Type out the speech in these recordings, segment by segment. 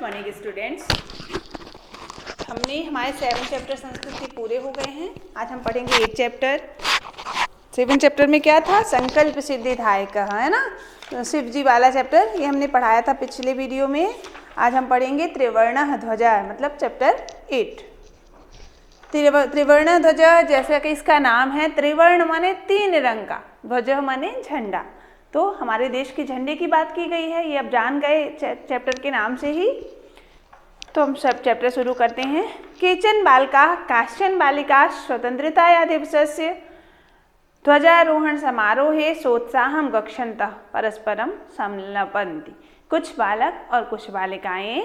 Morning students. हमने हमारे 7 chapter Sanskrit के पूरे हो गए हैं। आज हम पढ़ेंगे 8 चैप्टर। 7 चैप्टर में क्या था? संकल्प सिद्धि धायक, है ना। तो शिव जी वाला चैप्टर ये हमने पढ़ाया था पिछले वीडियो में। आज हम पढ़ेंगे त्रिवर्ण ध्वजा, मतलब चैप्टर 8। त्रिवर्ण ध्वजा, जैसा कि इसका नाम है, त्रिवर्ण माने 3 रंग का, ध्वज माने झंडा। तो हमारे देश के झंडे की बात की गई है, ये अब जान गए चैप्टर के नाम से ही। तो हम सब चैप्टर शुरू करते हैं। केचन बालिका काश्चन बालिका स्वतंत्रताया दिवसस्य ध्वजारोहण समारोहे सोत्साहं गक्षन्तः परस्परम संलपन्ति। कुछ बालक और कुछ बालिकाएं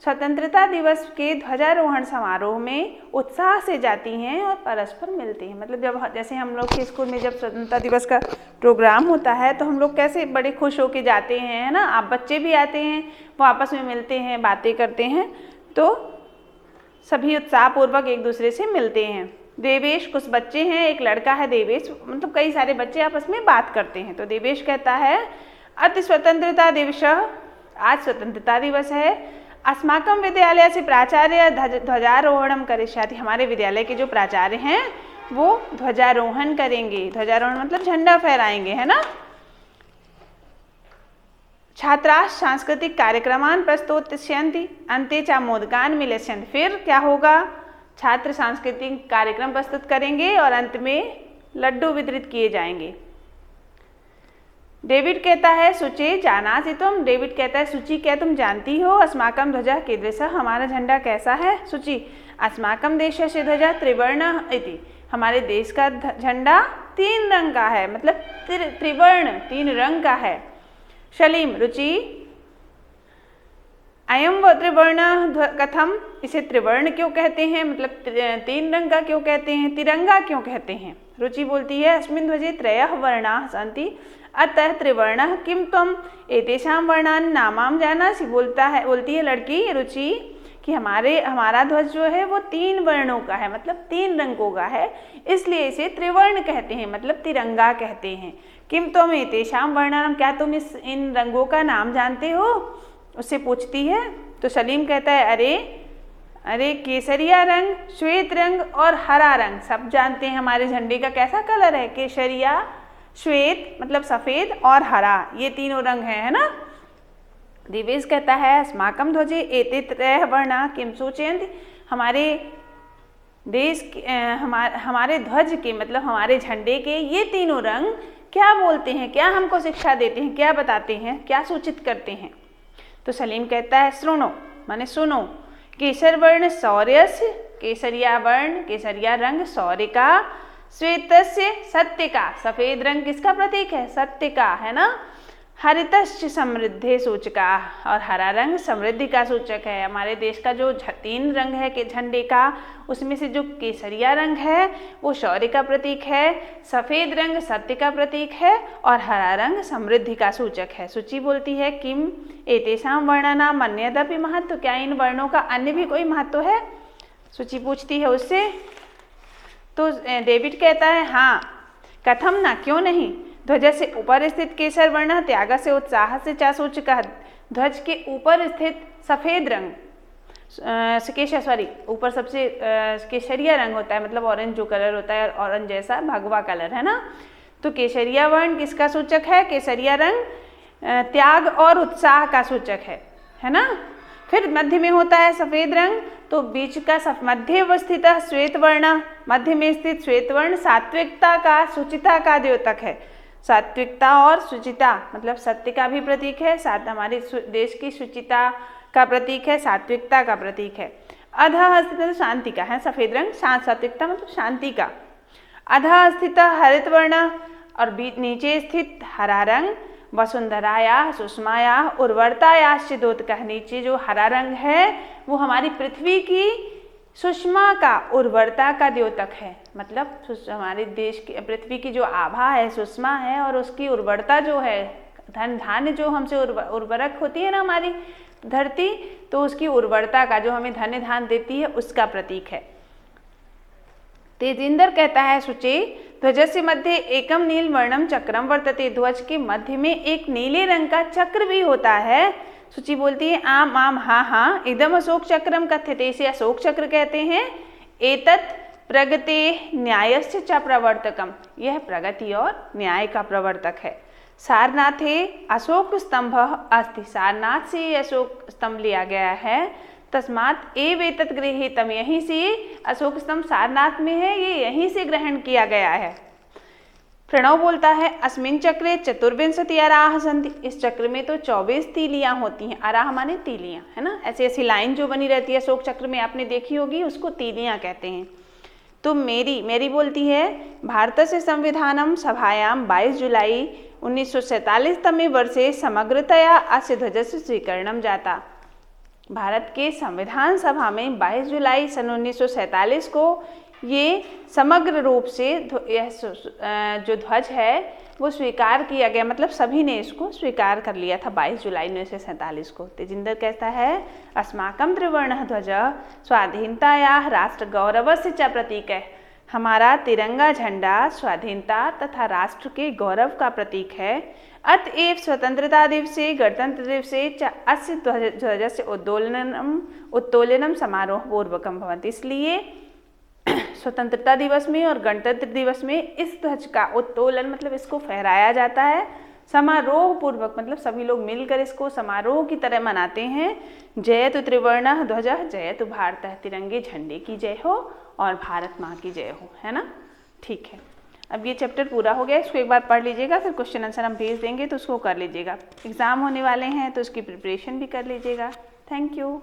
स्वतंत्रता दिवस के ध्वजारोहण समारोह में उत्साह से जाती हैं और परस्पर मिलती हैं। मतलब जब जैसे हम लोग के स्कूल में जब स्वतंत्रता दिवस का प्रोग्राम होता है तो हम लोग कैसे बड़े खुश होके जाते हैं, है ना। आप बच्चे भी आते हैं, वो आपस में मिलते हैं, बातें करते हैं, तो सभी उत्साहपूर्वक एक दूसरे से मिलते हैं। देवेश, कुछ बच्चे हैं, एक लड़का है देवेश, मतलब कई सारे बच्चे आपस में बात करते हैं। तो देवेश कहता है अति स्वतंत्रता दिवस, आज स्वतंत्रता दिवस है। अस्माकं विद्यालय से प्राचार्य ध्वजारोहणम करिष्यति। हमारे विद्यालय के जो प्राचार्य हैं वो ध्वजारोहण करेंगे। ध्वजारोहण मतलब झंडा फहराएंगे, है ना। छात्रा सांस्कृतिक कार्यक्रमान प्रस्तुतष्यन्ति अन्ते च मोदकान मिलिष्यन्ति। फिर क्या होगा? छात्र सांस्कृतिक कार्यक्रम प्रस्तुत करेंगे और अंत में लड्डू वितरित किए जाएंगे। डेविड कहता है सुचि जानासि तुम। डेविड कहता है सुचि, क्या तुम जानती हो अस्माकं ध्वजा कीदृशः, हमारा झंडा कैसा है? सुचि, अस्माकं देशस्य ध्वजा त्रिवर्ण इति। हमारे देश का झंडा 3 रंग का है, मतलब त्रिवर्ण 3 रंग का है। सलीम, रुचि, अयम व त्रिवर्ण कथम, इसे त्रिवर्ण क्यों कहते हैं, मतलब 3 रंग का क्यों कहते हैं, तिरंगा क्यों कहते हैं? रुचि बोलती है अस्मिन् ध्वजे 3 वर्णाः सन्ति अतः त्रिवर्णः। किं त्वम् एतेषां वर्णान् नामां जानासि। बोलती है लड़की रुचि कि हमारा ध्वज जो है वो 3 वर्णों का है, मतलब 3 रंगों का है, इसलिए इसे त्रिवर्ण कहते हैं, मतलब तिरंगा कहते हैं। किम त्वम् एतेषां वर्णानां, क्या तुम इन रंगों का नाम जानते हो, उससे पूछती है। तो सलीम कहता है अरे केसरिया रंग, श्वेत रंग और हरा रंग सब जानते हैं। हमारे झंडे का कैसा कलर है? केसरिया, श्वेत मतलब सफ़ेद, और हरा, ये तीनों रंग हैं, है ना। दिवेश कहता है अस्माकं ध्वजे एते 3 वर्णा किम सूचयन्ति। हमारे देश हमारे ध्वज के, मतलब हमारे झंडे के ये तीनों रंग क्या बोलते हैं, क्या हमको शिक्षा देते हैं, क्या बताते हैं, क्या सूचित करते हैं? तो सलीम कहता है श्रृणो माने सुनो। केसर वर्ण शौर्यस्य, केसरिया वर्ण, केसरिया रंग शौर्य का। श्वेतस्य सत्य का, सफेद रंग किसका प्रतीक है? सत्य का, है ना। हरितस्य समृद्धि सूचका, और हरा रंग समृद्धि का सूचक है। हमारे देश का जो 3 रंग है के झंडे का, उसमें से जो केसरिया रंग है वो शौर्य का प्रतीक है, सफ़ेद रंग सत्य का प्रतीक है, और हरा रंग समृद्धि का सूचक है। सूची बोलती है किम एतेषां वर्णानां अन्यदपि महत्व, क्या इन वर्णों का अन्य भी कोई महत्व है? सूची पूछती है उससे। तो डेविड कहता है हाँ, कथम ना, क्यों नहीं। ध्वज से ऊपर स्थित केसर वर्ण त्याग से उत्साह से चा सूचक। ध्वज के ऊपर स्थित सफ़ेद रंग, ऊपर सबसे केसरिया रंग होता है, मतलब ऑरेंज जो कलर होता है, ऑरेंज जैसा भगवा कलर, है ना। तो केसरिया वर्ण किसका सूचक है? केसरिया रंग त्याग और उत्साह का सूचक है ना। फिर मध्य में होता है सफ़ेद रंग, तो बीच का मध्य अवस्थित श्वेत वर्ण, मध्य में स्थित श्वेत वर्ण सात्विकता का, शुचिता का द्योतक है। सात्विकता और शुचिता मतलब सत्य का भी प्रतीक है, साथ हमारे देश की शुचिता का प्रतीक है, सात्विकता का प्रतीक है। अधः स्थित शांति का है, सफ़ेद रंग सात्विकता मतलब शांति का। अधः स्थित हरित वर्ण, और बीच नीचे स्थित हरा रंग वसुंधराया सुषमाया उर्वरतायाश्च द्योतकः। नीचे जो हरा रंग है वो हमारी पृथ्वी की सुषमा का, उर्वरता का द्योतक है। मतलब हमारे देश की पृथ्वी की जो आभा है, सुषमा है, और उसकी उर्वरता जो है, धान्य जो हमसे उर्वरक होती है ना हमारी धरती, तो उसकी उर्वरता का, जो हमें धान्य देती है, उसका प्रतीक है। तेजिंदर कहता है शुचि ध्वजस्य मध्ये एकम नील वर्णम चक्रम वर्तते। ध्वज के मध्य में एक नीले रंग का चक्र भी होता है। सूची बोलती है आम आम हाँ हाँ इदम अशोक चक्रम कथ्यते, इसे अशोक चक्र कहते हैं। एतत् प्रगते न्यायस्य च प्रवर्तकम, यह प्रगति और न्याय का प्रवर्तक है। सारनाथे अशोक स्तंभ अस्ति, सारनाथ से अशोक स्तंभ लिया गया है। तस्मात् एव एतत् गृहीतम, यहीं से अशोक स्तंभ सारनाथ में है, ये यहीं से ग्रहण किया गया है। प्रणव बोलता है अस्मिन् चक्रे चतुर्विंशति अराह सन्ति, इस चक्र में तो 24 तीलियां होती हैं। अराह माने तीलियां, है ना, ऐसी ऐसी लाइन जो बनी रहती है अशोक चक्र में, आपने देखी होगी, उसको तीलियां कहते हैं। तो मेरी बोलती है भारतस्य संविधानं सभायां 22 जुलाई 1947 तमे वर्षे समग्रतया अस्य ध्वजस्य स्वीकरणं जाता। भारत के संविधान सभा में 22 जुलाई सन 1947 को ये समग्र रूप से जो ध्वज है वो स्वीकार किया गया, मतलब सभी ने इसको स्वीकार कर लिया था 22 जुलाई 1947 को। तेजिंदर कहता है अस्माकं त्रिवर्णः ध्वज स्वाधीनतायाः राष्ट्र गौरवस्य च प्रतीक है, हमारा तिरंगा झंडा स्वाधीनता तथा राष्ट्र के गौरव का प्रतीक है। अतएव स्वतंत्रता दिवसे गणतंत्र दिवसे च अस्य ध्वजस्य उत्तोलनम समारोह पूर्वकम भवति, इसलिए स्वतंत्रता दिवस में और गणतंत्र दिवस में इस ध्वज का उत्तोलन मतलब इसको फहराया जाता है समारोह पूर्वक, मतलब सभी लोग मिलकर इसको समारोह की तरह मनाते हैं। जयतु त्रिवर्णः ध्वजः जयतु भारतः, तिरंगे झंडे की जय हो और भारत माँ की जय हो, है ना। ठीक है, अब ये चैप्टर पूरा हो गया, इसको एक बार पढ़ लीजिएगा, फिर क्वेश्चन आंसर हम भेज देंगे तो उसको कर लीजिएगा। एग्जाम होने वाले हैं तो उसकी प्रिपरेशन भी कर लीजिएगा। Thank you.